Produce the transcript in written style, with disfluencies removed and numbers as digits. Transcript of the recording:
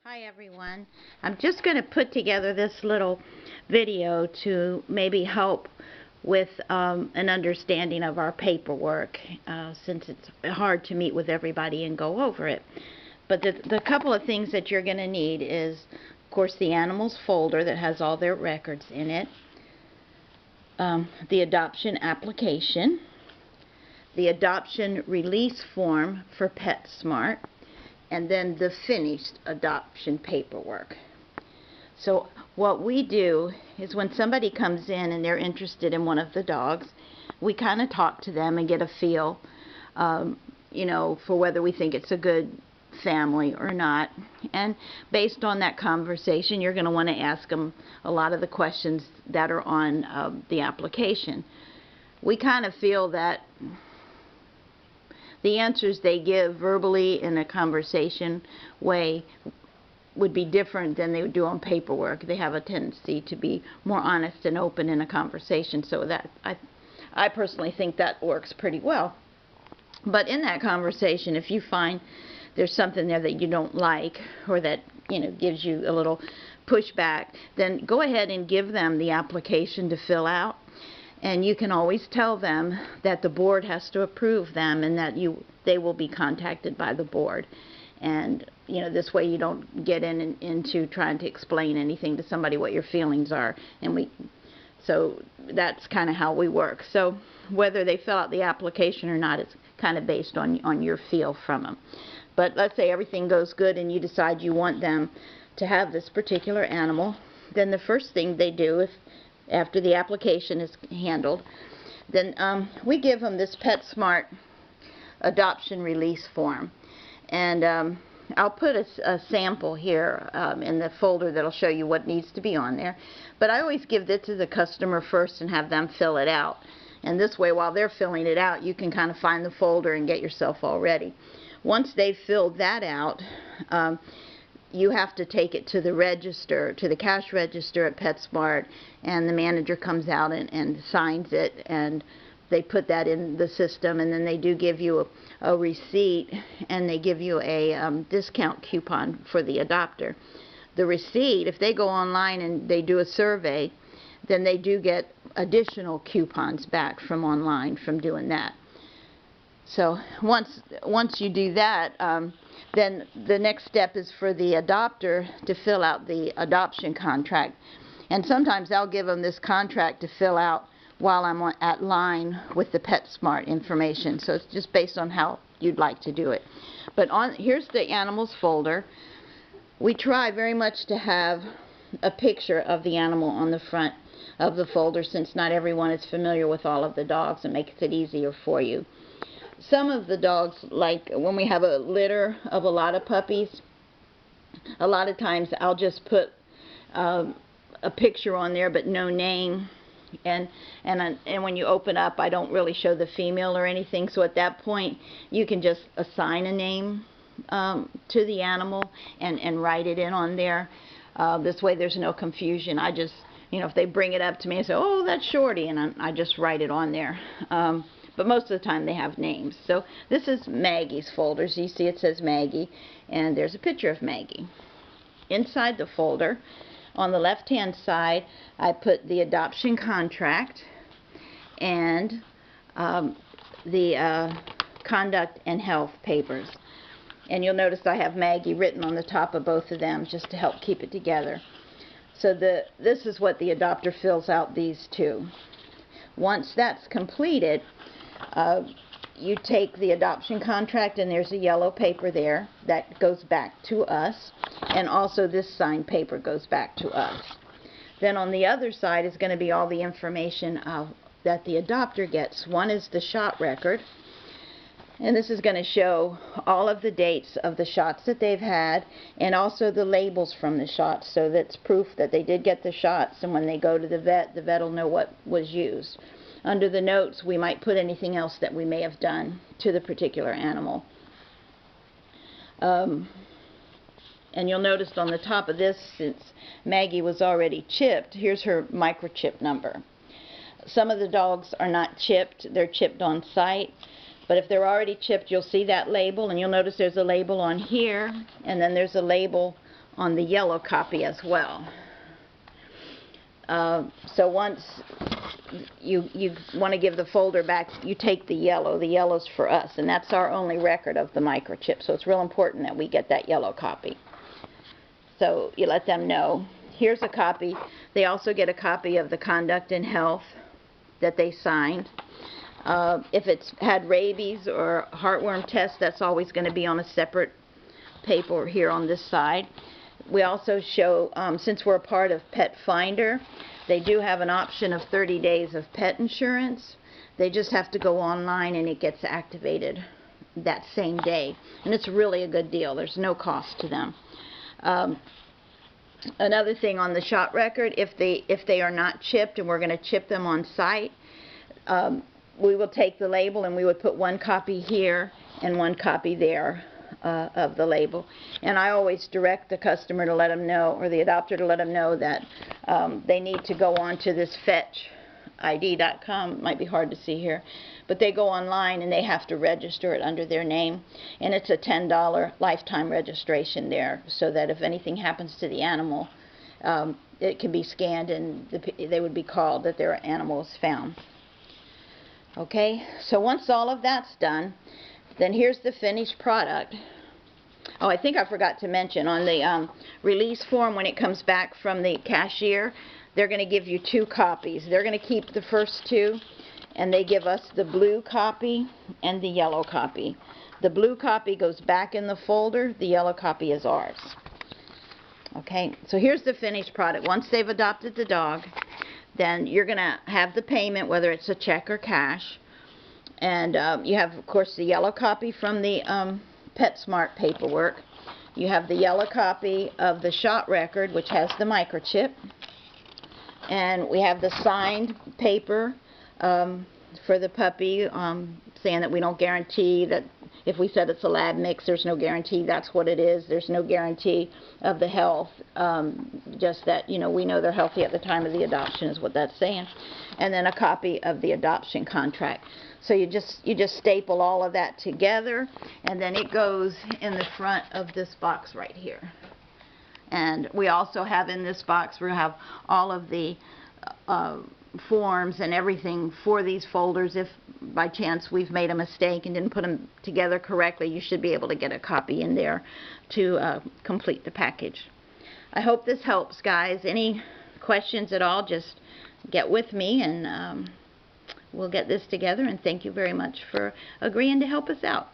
Hi everyone. I'm just going to put together this little video to maybe help with an understanding of our paperwork since it's hard to meet with everybody and go over it. But the couple of things that you're going to need is, of course, the animals folder that has all their records in it, the adoption application, the adoption release form for PetSmart, and then the finished adoption paperwork. So what we do is when somebody comes in and they're interested in one of the dogs, we kind of talk to them and get a feel, for whether we think it's a good family or not. And based on that conversation, you're going to want to ask them a lot of the questions that are on the application. We kind of feel that the answers they give verbally in a conversation way would be different than they would do on paperwork. They have a tendency to be more honest and open in a conversation, so that I personally think that works pretty well. But in that conversation, if you find there's something there that you don't like, or that gives you a little pushback, then go ahead and give them the application to fill out. And you can always tell them that the board has to approve them and that they will be contacted by the board. And this way you don't get into trying to explain anything to somebody what your feelings are. So that's kind of how we work. So whether they fill out the application or not, it's kind of based on your feel from them. But let's say everything goes good and you decide you want them to have this particular animal, then the first thing they do after the application is handled, then we give them this PetSmart adoption release form. And I'll put a sample here in the folder that'll show you what needs to be on there. But I always give this to the customer first and have them fill it out. And this way, while they're filling it out, you can kind of find the folder and get yourself all ready. Once they've filled that out, you have to take it to the register, to the cash register at PetSmart, and the manager comes out and signs it, and they put that in the system, and then they do give you a receipt, and they give you a discount coupon for the adopter. The receipt, if they go online and they do a survey, then they do get additional coupons back from online from doing that. So once you do that, then the next step is for the adopter to fill out the adoption contract. And sometimes I'll give them this contract to fill out while I'm at line with the PetSmart information. So it's just based on how you'd like to do it. But here's the animals folder. We try very much to have a picture of the animal on the front of the folder, since not everyone is familiar with all of the dogs. It makes it easier for you. Some of the dogs, like when we have a litter of a lot of puppies, a lot of times I'll just put a picture on there but no name, and when you open up, I don't really show the female or anything. So at that point you can just assign a name to the animal and write it in on there. This way there's no confusion. I just, if they bring it up to me and say, oh, that's Shorty, and I just write it on there. But most of the time they have names. So this is Maggie's folder. So you see it says Maggie, and there's a picture of Maggie. Inside the folder, on the left-hand side, I put the adoption contract and the conduct and health papers. And you'll notice I have Maggie written on the top of both of them just to help keep it together. So this is what the adopter fills out, these two. Once that's completed, you take the adoption contract, and there's a yellow paper there that goes back to us, and also this signed paper goes back to us. Then on the other side is going to be all the information that the adopter gets. One is the shot record, and this is going to show all of the dates of the shots that they've had, and also the labels from the shots, so that's proof that they did get the shots, and when they go to the vet will know what was used. Under the notes, we might put anything else that we may have done to the particular animal. And you'll notice on the top of this, since Maggie was already chipped, here's her microchip number. Some of the dogs are not chipped. They're chipped on site. But if they're already chipped, you'll see that label, and you'll notice there's a label on here, and then there's a label on the yellow copy as well. So once you want to give the folder back, you take the yellow. The yellow's for us, and that's our only record of the microchip. So it's real important that we get that yellow copy. So you let them know. Here's a copy. They also get a copy of the Conduct and Health that they signed. If it's had rabies or heartworm test, that's always going to be on a separate paper here on this side. We also show, since we're a part of Pet Finder, they do have an option of 30 days of pet insurance. They just have to go online and it gets activated that same day. And it's really a good deal. There's no cost to them. Another thing on the shot record, if they are not chipped, and we're going to chip them on site, we will take the label and we would put one copy here and one copy there of the label. And I always direct the customer to let them know, or the adopter to let them know, that they need to go on to this fetchid.com. It might be hard to see here, but they go online and they have to register it under their name, and it's a $10 lifetime registration there, so that if anything happens to the animal, it can be scanned and they would be called that their animal is found. Okay, so once all of that's done, then here's the finished product. Oh, I think I forgot to mention, on the release form, when it comes back from the cashier, they're going to give you 2 copies. They're going to keep the first 2, and they give us the blue copy and the yellow copy. The blue copy goes back in the folder. The yellow copy is ours. Okay, so here's the finished product. Once they've adopted the dog, then you're going to have the payment, whether it's a check or cash. And you have, of course, the yellow copy from the PetSmart paperwork. You have the yellow copy of the shot record, which has the microchip. And we have the signed paper for the puppy, saying that we don't guarantee that if we said it's a lab mix, there's no guarantee that's what it is. There's no guarantee of the health, just that, you know, we know they're healthy at the time of the adoption is what that's saying. And then a copy of the adoption contract. So you just staple all of that together, and then it goes in the front of this box right here. And we also have in this box, we have all of the forms and everything for these folders. If by chance we've made a mistake and didn't put them together correctly, you should be able to get a copy in there to complete the package. I hope this helps, guys. Any questions at all, just get with me and we'll get this together, and thank you very much for agreeing to help us out.